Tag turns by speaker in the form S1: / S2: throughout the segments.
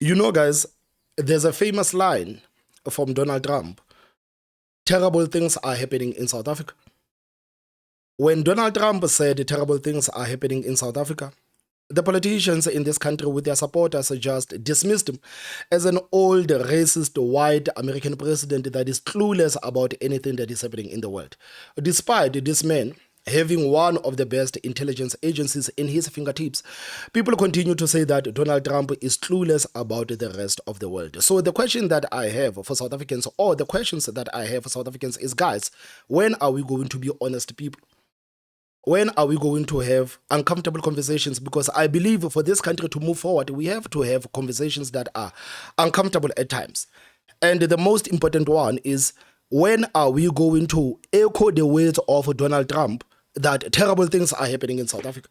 S1: You know, guys, there's a famous line from Donald Trump. Terrible things are happening in South Africa. When Donald Trump said terrible things are happening in South Africa, the politicians in this country with their supporters just dismissed him as an old, racist, white American president that is clueless about anything that is happening in the world. Despite this man having one of the best intelligence agencies in his fingertips, people continue to say that Donald Trump is clueless about the rest of the world. So the question that I have for South Africans, or the questions that I have for South Africans is, guys, when are we going to be honest people? When are we going to have uncomfortable conversations? Because I believe for this country to move forward, we have to have conversations that are uncomfortable at times. And the most important one is, when are we going to echo the words of Donald Trump that terrible things are happening in South Africa?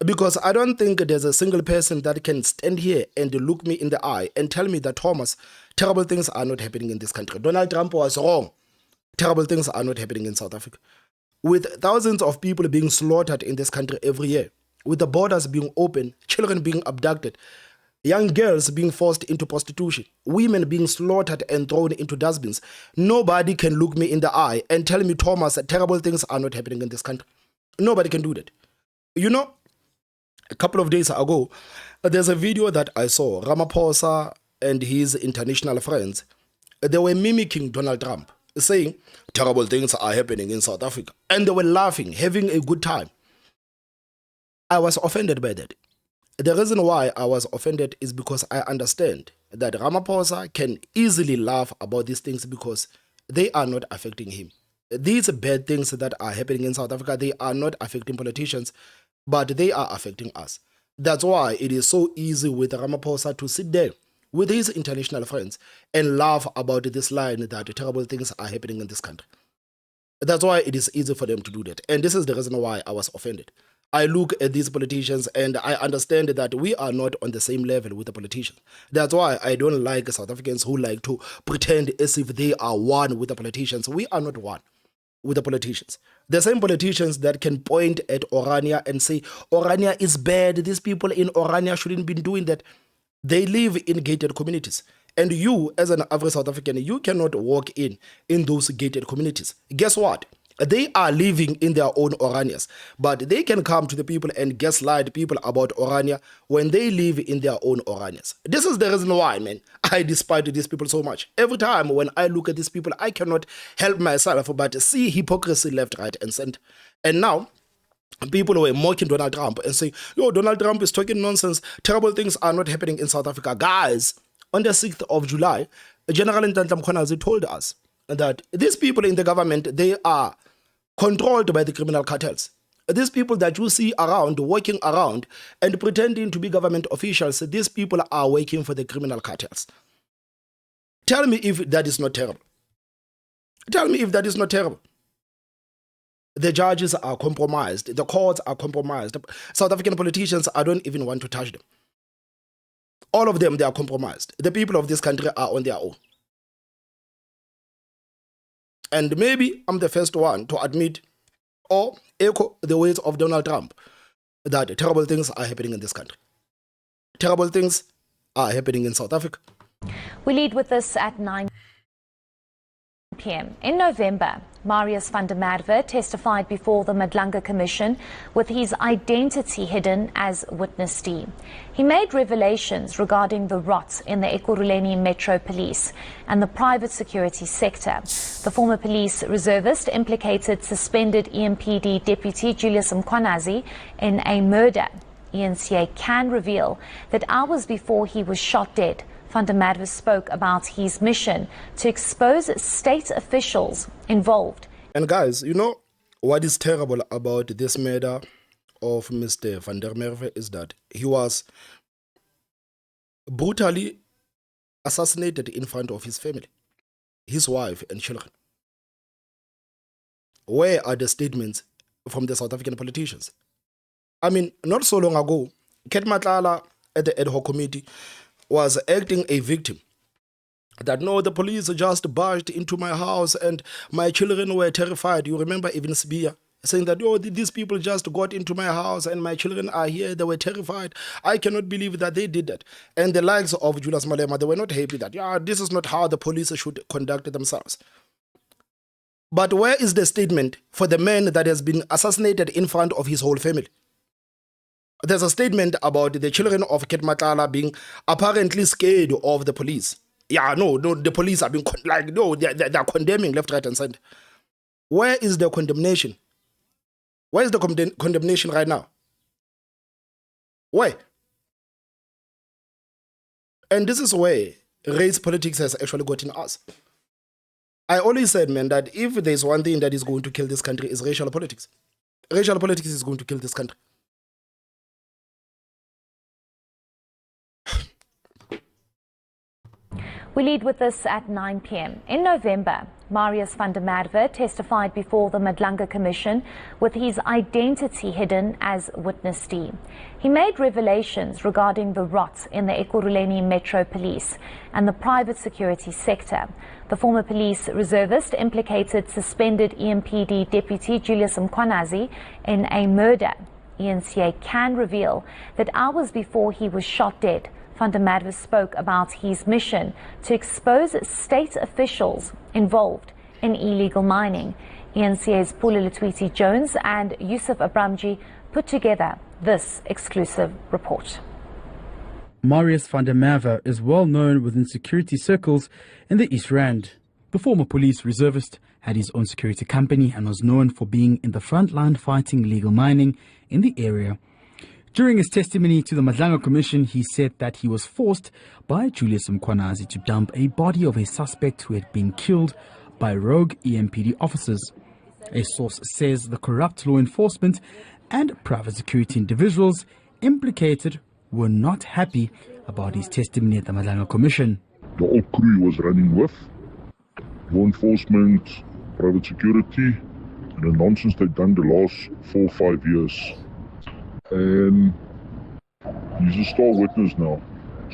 S1: Because I don't think there's a single person that can stand here and look me in the eye and tell me that, Thomas, terrible things are not happening in this country. Donald Trump was wrong. Terrible things are not happening in South Africa. With thousands of people being slaughtered in this country every year, with the borders being open, children being abducted, young girls being forced into prostitution, women being slaughtered and thrown into dustbins, nobody can look me in the eye and tell me, Thomas, that terrible things are not happening in this country. Nobody can do that. You know, a couple of days ago, there's a video that I saw. Ramaphosa and his international friends, they were mimicking Donald Trump, saying terrible things are happening in South Africa. And they were laughing, having a good time. I was offended by that. The reason why I was offended is because I understand that Ramaphosa can easily laugh about these things because they are not affecting him. These bad things that are happening in South Africa, they are not affecting politicians, but they are affecting us. That's why it is so easy with Ramaphosa to sit there with his international friends and laugh about this line that terrible things are happening in this country. That's why it is easy for them to do that. And this is the reason why I was offended. I look at these politicians and I understand that we are not on the same level with the politicians. That's why I don't like South Africans who like to pretend as if they are one with the politicians. We are not one with the politicians. The same politicians that can point at Orania and say, Orania is bad, these people in Orania shouldn't be doing that. They live in gated communities. And you, as an average South African, you cannot walk in those gated communities. Guess what? They are living in their own Oranias, but they can come to the people and gaslight people about Orania when they live in their own Oranias. This is the reason why, man, I despise these people so much. Every time when I look at these people, I cannot help myself but see hypocrisy left, right, and center. And now, people were mocking Donald Trump and saying, yo, Donald Trump is talking nonsense. Terrible things are not happening in South Africa. Guys, on the 6th of July, General Ntantla Mkhwanazi told us that these people in the government, they are controlled by the criminal cartels. These people that you see around, walking around and pretending to be government officials, these people are working for the criminal cartels. Tell me if that is not terrible. Tell me if that is not terrible. The judges are compromised. The courts are compromised. South African politicians, I don't even want to touch them. All of them, they are compromised. The people of this country are on their own. And maybe I'm the first one to admit or echo the words of Donald Trump that terrible things are happening in this country. Terrible things are happening in South Africa.
S2: We lead with this at 9 p.m. In November, Marius van der Merwe testified before the Madlanga Commission with his identity hidden as witness D. He made revelations regarding the rot in the Ekurhuleni Metro Police and the private security sector. The former police reservist implicated suspended EMPD Deputy Julius Mkhwanazi in a murder. ENCA can reveal that hours before he was shot dead, Van der Merwe spoke about his mission to expose state officials involved.
S1: And guys, you know what is terrible about this murder of Mr. Van der Merwe is that he was brutally assassinated in front of his family, his wife and children. Where are the statements from the South African politicians? I mean, not so long ago, Ket Matlala at the ad hoc committee was acting a victim. That no, the police just barged into my house and my children were terrified. You remember even Sibia saying that, oh, these people just got into my house and my children are here. They were terrified. I cannot believe that they did that. And the likes of Julius Malema, they were not happy that, yeah, this is not how the police should conduct themselves. But where is the statement for the man that has been assassinated in front of his whole family? There's a statement about the children of Ketmatala being apparently scared of the police. Yeah, no, the police are being, they're condemning left, right, and center. Where is the condemnation? Where is the condemnation right now? Why? And this is where race politics has actually gotten us. I always said, man, that if there's one thing that is going to kill this country is racial politics. Racial politics is going to kill this country.
S2: We lead with this at 9 p.m. In November, Marius van der Merwe testified before the Madlanga Commission with his identity hidden as witness D. He made revelations regarding the rot in the Ekurhuleni Metro Police and the private security sector. The former police reservist implicated suspended EMPD Deputy Julius Mkhwanazi in a murder. ENCA can reveal that hours before he was shot dead, Van der Merwe spoke about his mission to expose state officials involved in illegal mining. ENCA's Paula Letwiti Jones and Yusuf Abramji put together this exclusive report.
S3: Marius van der Merwe is well known within security circles in the East Rand. The former police reservist had his own security company and was known for being in the front line fighting illegal mining in the area. During his testimony to the Madlanga Commission, he said that he was forced by Julius Mkhwanazi to dump a body of a suspect who had been killed by rogue EMPD officers. A source says the corrupt law enforcement and private security individuals implicated were not happy about his testimony at the Madlanga Commission.
S4: The whole crew was running with law enforcement, private security, and the nonsense they've done the last 4 or 5 years. And he's a star witness now.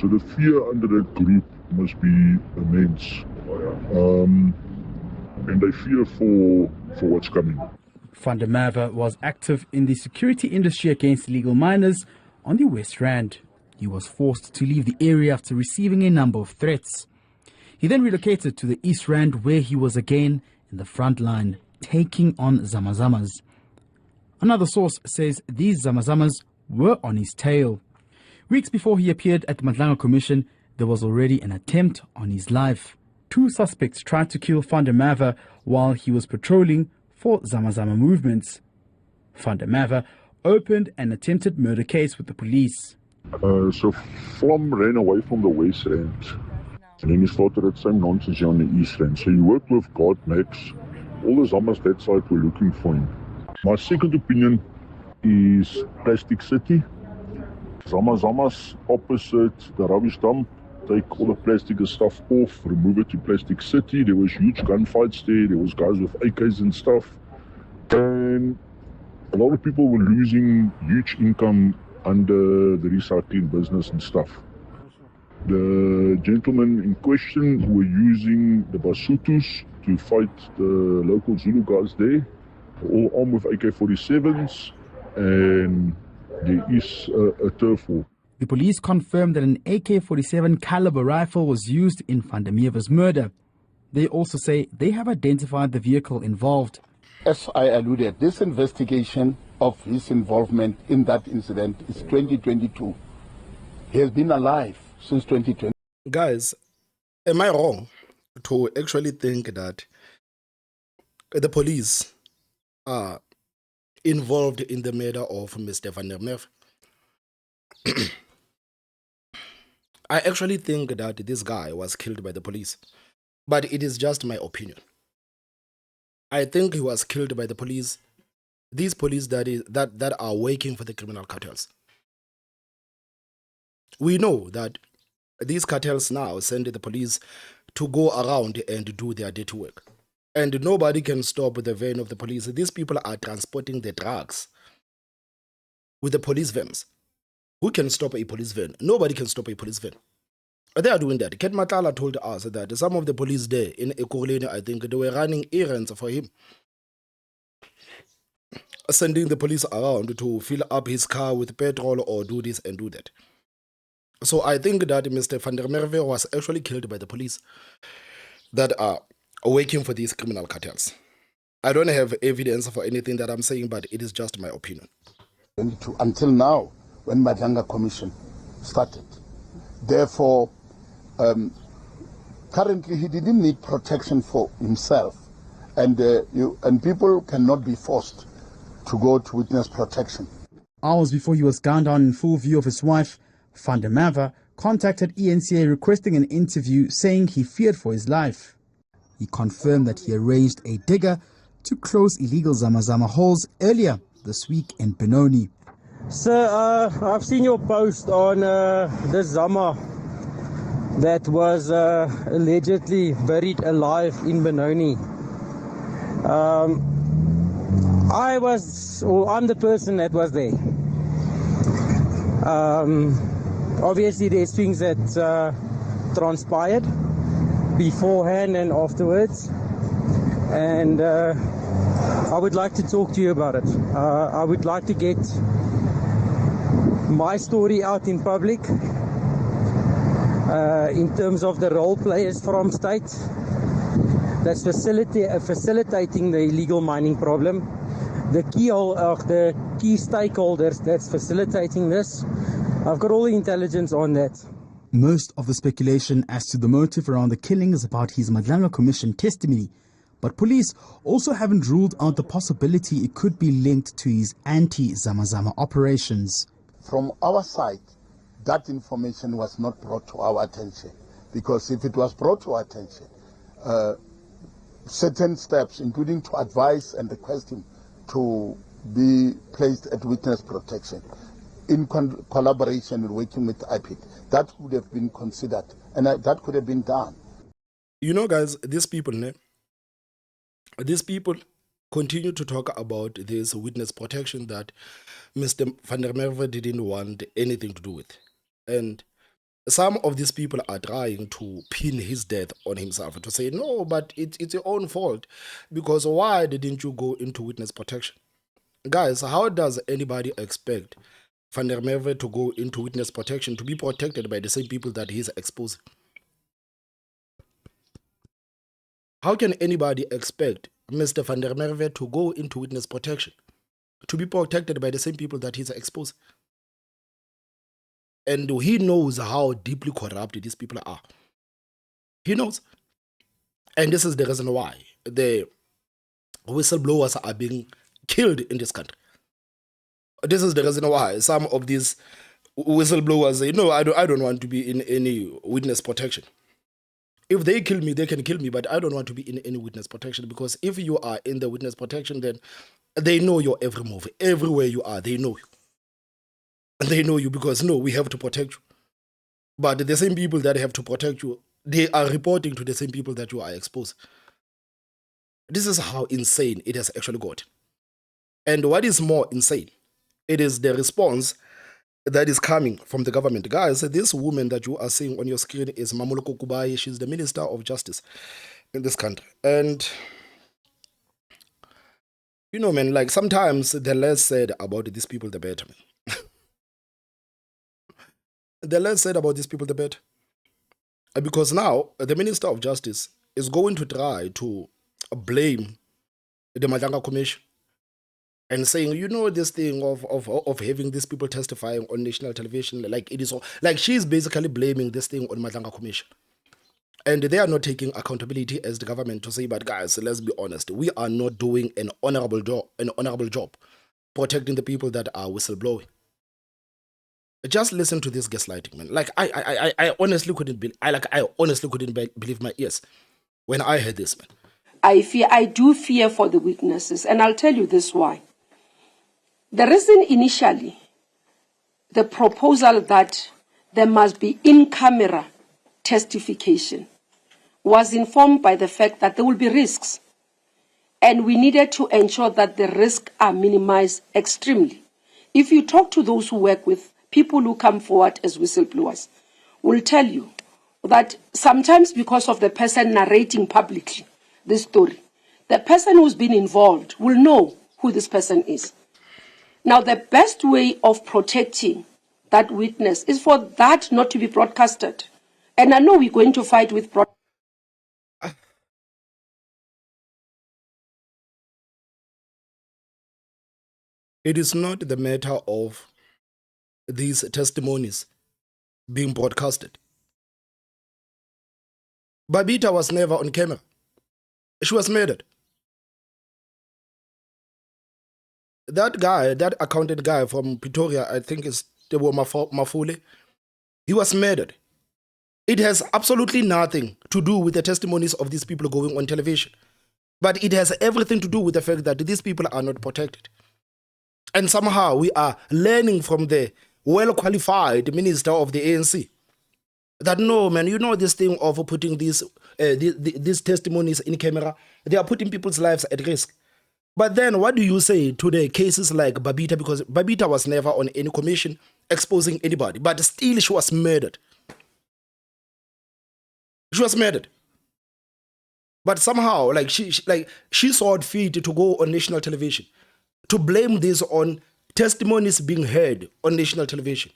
S4: So the fear under that group must be immense. And they fear for what's coming.
S3: Van der Merwe was active in the security industry against illegal miners on the West Rand. He was forced to leave the area after receiving a number of threats. He then relocated to the East Rand, where he was again in the front line, taking on Zamazamas. Another source says these Zamazamas were on his tail. Weeks before he appeared at the Madlanga Commission, there was already an attempt on his life. 2 suspects tried to kill Van der Merwe while he was patrolling for Zamazama movements. Van der Merwe opened an attempted murder case with the police.
S4: So Flom ran away from the West Rand. And then he started that same nonsense here on the East Rand. So he worked with God Max. All the Zamas that side were looking for him. My second opinion is Plastic City. Zamas opposite the rubbish dump. Take all the plastic and stuff off, remove it to Plastic City. There was huge gunfights there. There was guys with AKs and stuff. And a lot of people were losing huge income under the recycling business and stuff. The gentlemen in question were using the Basutus to fight the local Zulu guys there, all armed with AK-47s, and there is a turf war.
S3: The police confirmed that an AK-47 caliber rifle was used in Van der Merwe's murder. They also say they have identified the vehicle involved.
S5: As I alluded, this investigation of his involvement in that incident is 2022. He has been alive since 2020.
S1: Guys, am I wrong to actually think that the police are involved in the murder of Mr. Van der Merwe? I actually think that this guy was killed by the police, but it is just my opinion. I think he was killed by the police, these police that are working for the criminal cartels. We know that these cartels now send the police to go around and do their dirty work. And nobody can stop the van of the police. These people are transporting the drugs with the police vans. Who can stop a police van? Nobody can stop a police van. They are doing that. Ket Matala told us that some of the police there in Ekurhuleni, I think, they were running errands for him. sending the police around to fill up his car with petrol or do this and do that. So I think that Mr. van der Merwe was actually killed by the police that are working for these criminal cartels. I don't have evidence for anything that I'm saying, but it is just my opinion.
S5: Until now, when Madlanga Commission started. Therefore, currently he didn't need protection for himself, and people cannot be forced to go to witness protection.
S3: Hours before he was gunned down in full view of his wife, Van der Merwe contacted ENCA requesting an interview, saying he feared for his life. He confirmed that he arranged a digger to close illegal Zamazama holes earlier this week in Benoni.
S6: Sir, I've seen your post on the Zama that was allegedly buried alive in Benoni. I'm the person that was there. Obviously, there's things that transpired beforehand and afterwards, and I would like to talk to you about it. I would like to get my story out in public in terms of the role players from state that's facilitating the illegal mining problem, the key stakeholders that's facilitating this. I've got all the intelligence on that.
S3: Most of the speculation as to the motive around the killing is about his Madlanga Commission testimony, but police also haven't ruled out the possibility it could be linked to his anti-Zamazama operations.
S5: From our side, that information was not brought to our attention, because if it was brought to our attention, certain steps, including to advise and request him to be placed at witness protection in collaboration and working with IPIC, that would have been considered, and that could have been done.
S1: You know, guys, these people continue to talk about this witness protection that Mr. van der Merwe didn't want anything to do with. And some of these people are trying to pin his death on himself, to say, no, but it's your own fault, because why didn't you go into witness protection? Guys, how does anybody expect van der Merwe to go into witness protection, to be protected by the same people that he's exposing? How can anybody expect Mr. van der Merwe to go into witness protection, to be protected by the same people that he's exposing? And he knows how deeply corrupt these people are. He knows. And this is the reason why the whistleblowers are being killed in this country. This is the reason why some of these whistleblowers say, no, I don't want to be in any witness protection. If they kill me, they can kill me, but I don't want to be in any witness protection, because if you are in the witness protection, then they know your every move. Everywhere you are, they know you. And they know you because, no, we have to protect you. But the same people that have to protect you, they are reporting to the same people that you are exposed. This is how insane it has actually got. And what is more insane, it is the response that is coming from the government. Guys, this woman that you are seeing on your screen is Mamoloko Kubayi. She's the Minister of Justice in this country. And, you know, man, like sometimes the less said about these people, the better, man. The less said about these people, the better. Because now, the Minister of Justice is going to try to blame the Madlanga Commission and saying, you know, this thing of having these people testifying on national television, like it is all, like she's basically blaming this thing on Madlanga Commission. And they are not taking accountability as the government to say, but guys, let's be honest, we are not doing an honorable job protecting the people that are whistleblowing. Just listen to this gaslighting, man. Like I honestly couldn't believe my ears when I heard this, man.
S7: I do fear for the witnesses, and I'll tell you this why. The reason initially, the proposal that there must be in-camera testification was informed by the fact that there will be risks, and we needed to ensure that the risks are minimized extremely. If you talk to those who work with people who come forward as whistleblowers, will tell you that sometimes because of the person narrating publicly this story, the person who's been involved will know who this person is. Now, the best way of protecting that witness is for that not to be broadcasted. And I know we're going to fight with
S1: It is not the matter of these testimonies being broadcasted. Babita was never on camera. She was murdered. That guy, that accountant guy from Pretoria, I think is Tebo Mafule, he was murdered. It has absolutely nothing to do with the testimonies of these people going on television. But it has everything to do with the fact that these people are not protected. And somehow we are learning from the well-qualified minister of the ANC that no, man, you know this thing of putting these testimonies in camera, they are putting people's lives at risk. But then what do you say to the cases like Babita? Because Babita was never on any commission exposing anybody, but still she was murdered. She was murdered. But somehow, like she saw it fit to go on national television, to blame this on testimonies being heard on national television,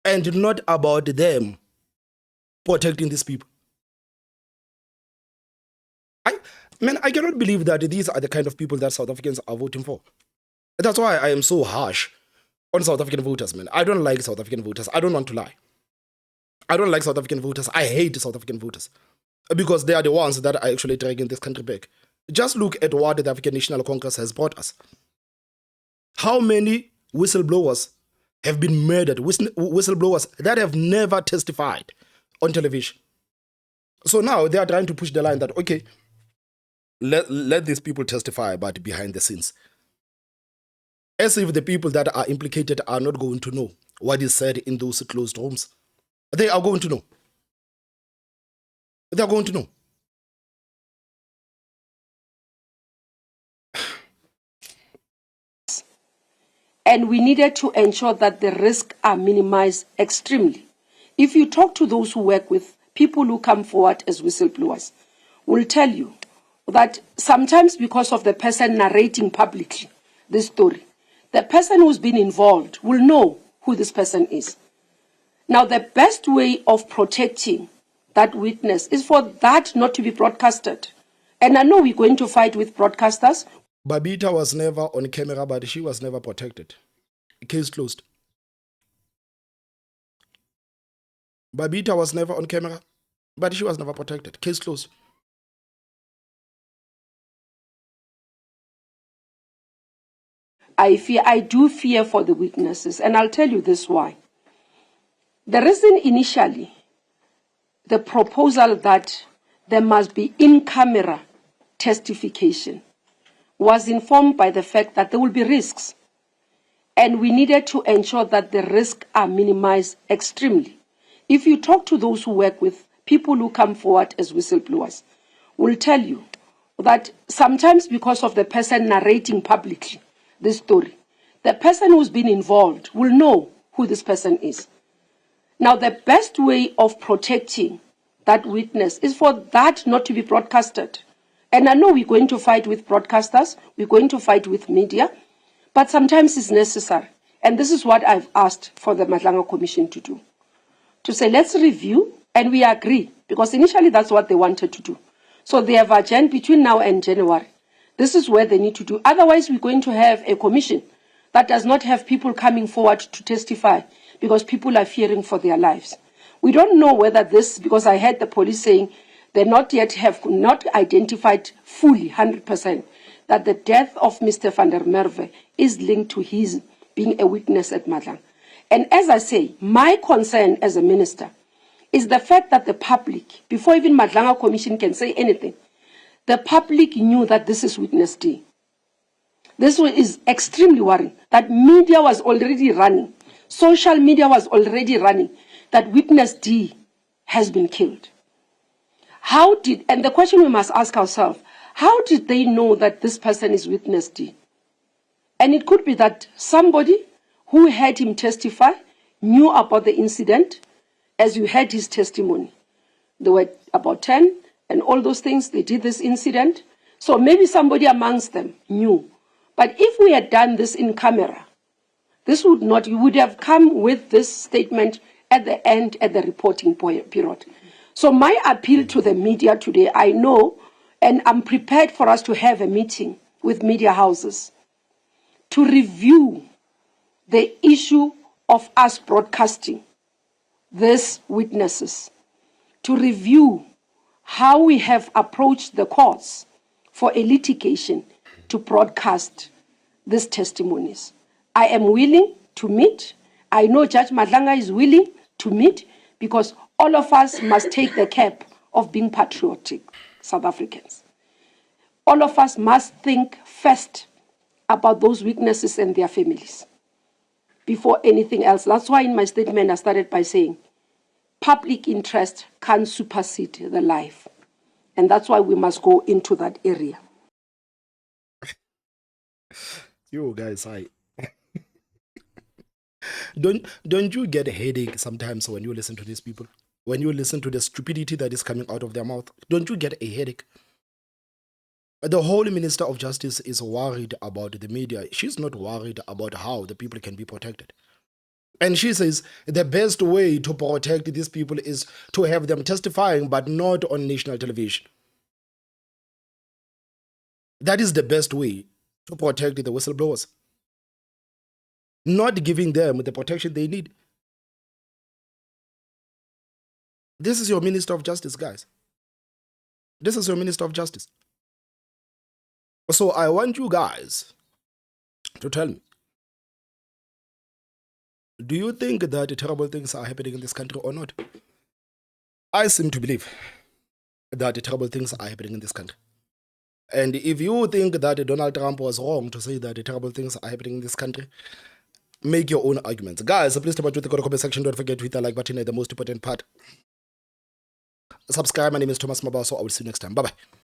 S1: and not about them protecting these people. I cannot believe that these are the kind of people that South Africans are voting for. That's why I am so harsh on South African voters, man. I don't like South African voters. I don't want to lie. I don't like South African voters. I hate South African voters because they are the ones that are actually dragging this country back. Just look at what the African National Congress has brought us. How many whistleblowers have been murdered? Whistleblowers that have never testified on television. So now they are trying to push the line that, okay, let these people testify, but behind the scenes. As if the people that are implicated are not going to know what is said in those closed rooms. They are going to know. They are going to know.
S7: And we needed to ensure that the risks are minimized extremely. If you talk to those who work with people who come forward as whistleblowers, will tell you that sometimes because of the person narrating publicly this story, the person who's been involved will know who this person is. Now, the best way of protecting that witness is for that not to be broadcasted. And I know we're going to fight with broadcasters.
S1: Babita was never on camera, but she was never protected. Case closed. Babita was never on camera, but she was never protected. Case closed.
S7: I do fear for the witnesses, and I'll tell you this why. The reason initially, the proposal that there must be in-camera testification was informed by the fact that there will be risks. And we needed to ensure that the risks are minimized extremely. If you talk to those who work with people who come forward as whistleblowers, will tell you that sometimes because of the person narrating publicly this story, the person who's been involved will know who this person is. Now, the best way of protecting that witness is for that not to be broadcasted. And I know we're going to fight with broadcasters, we're going to fight with media, but sometimes it's necessary. And this is what I've asked for the Madlanga Commission to do. To say, let's review, and we agree, because initially that's what they wanted to do. So they have agenda between now and January. This is where they need to do. Otherwise, we're going to have a commission that does not have people coming forward to testify because people are fearing for their lives. We don't know whether this, because I heard the police saying they have not identified fully 100% that the death of Mr. van der Merwe is linked to his being a witness at Madlang. And as I say, my concern as a minister is the fact that the public, before even Madlanga Commission can say anything, the public knew that this is Witness D. This is extremely worrying, that media was already running, social media was already running, that Witness D has been killed. And the question we must ask ourselves, how did they know that this person is Witness D? And it could be that somebody who heard him testify knew about the incident, as you heard his testimony. There were about 10 and all those things, they did this incident. So maybe somebody amongst them knew. But if we had done this in camera, this would not, you would have come with this statement at the end, at the reporting period. So my appeal to the media today, I know, and I'm prepared for us to have a meeting with media houses to review the issue of us broadcasting these witnesses, to review how we have approached the courts for a litigation to broadcast these testimonies. I am willing to meet. I know Judge Madlanga is willing to meet, because all of us must take the cap of being patriotic South Africans. All of us must think first about those witnesses and their families before anything else. That's why in my statement I started by saying public interest can't supersede the life. And that's why we must go into that area.
S1: You guys, don't you get a headache sometimes when you listen to these people? When you listen to the stupidity that is coming out of their mouth, don't you get a headache? The whole Minister of Justice is worried about the media. She's not worried about how the people can be protected. And she says the best way to protect these people is to have them testifying, but not on national television. That is the best way to protect the whistleblowers. Not giving them the protection they need. This is your Minister of Justice, guys. This is your Minister of Justice. So I want you guys to tell me, do you think that terrible things are happening in this country or not? I seem to believe that terrible things are happening in this country. And if you think that Donald Trump was wrong to say that terrible things are happening in this country, make your own arguments. Guys, please step out to the comment section. Don't forget to hit the like button at the most important part. Subscribe. My name is Thomas Mabaso. I will see you next time. Bye-bye.